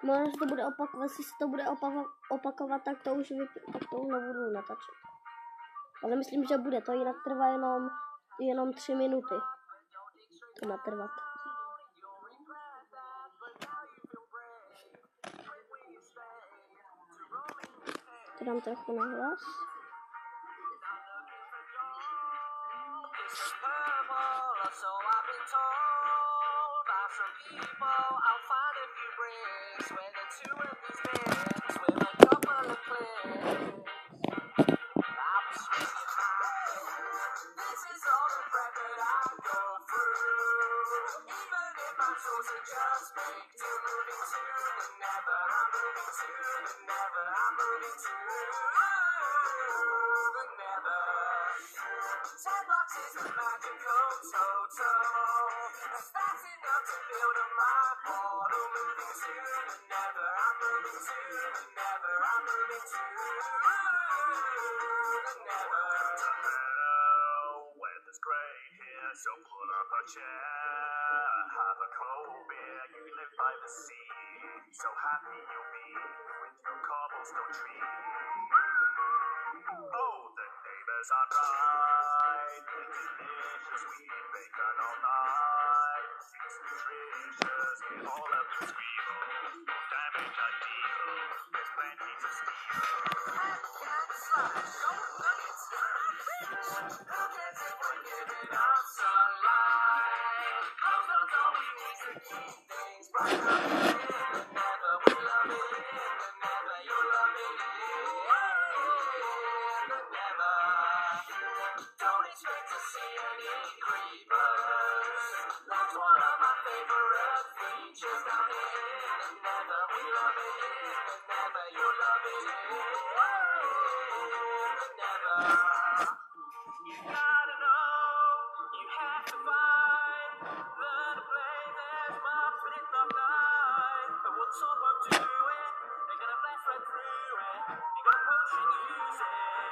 Možná, že to bude opakovat, jestli se to bude opakovat, tak to už nebudu natáčet. Ale myslím, že bude, to jinak trvá jenom 3 minuty. To má trvat. To dám trochu na hlas. So pull up a chair, have a cold beer. You live by the sea, so happy you'll be with your cobblestone tree. Oh, the neighbors are right, the delicious sweet bacon all night. It's nutritious, get all of the squeal. Damage I deal, there's plenty to steal. Cat slash, gold nuggets. Who gets it when giving up sunlight? Close the door, we need to keep things bright. Never we love it, never you love it. Never. Don't expect to see any creepers. That's one of my favorite features down here. Never we love it, never you love it. Never. You gotta know, you have to find the play that's marked with the night. But what someone do it, they're gonna blast right through it. You're gonna potion use it.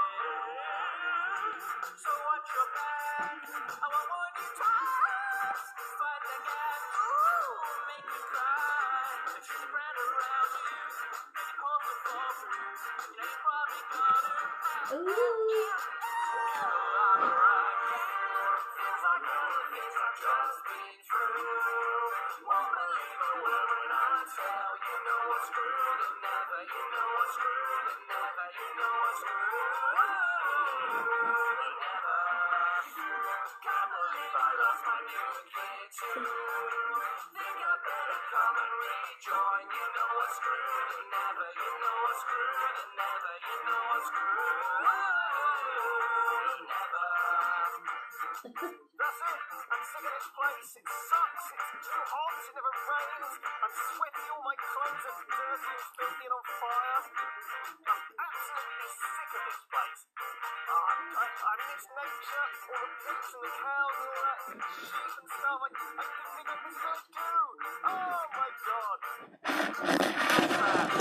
So watch your back, I won't warn you twice. Fight the gap, ooh, make you cry. If you're spread around you, and you call the fall through, you know you're probably gonna. That's it, I'm sick of this place, it sucks, it's too hot, it never rains, I'm sweaty, all my clothes are dirty and filthy and on fire. I'm absolutely sick of this place. I miss nature, all the pigs and the cows and all that sheep and stuff, I didn't think I'd miss those too. Oh my god.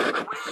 I wish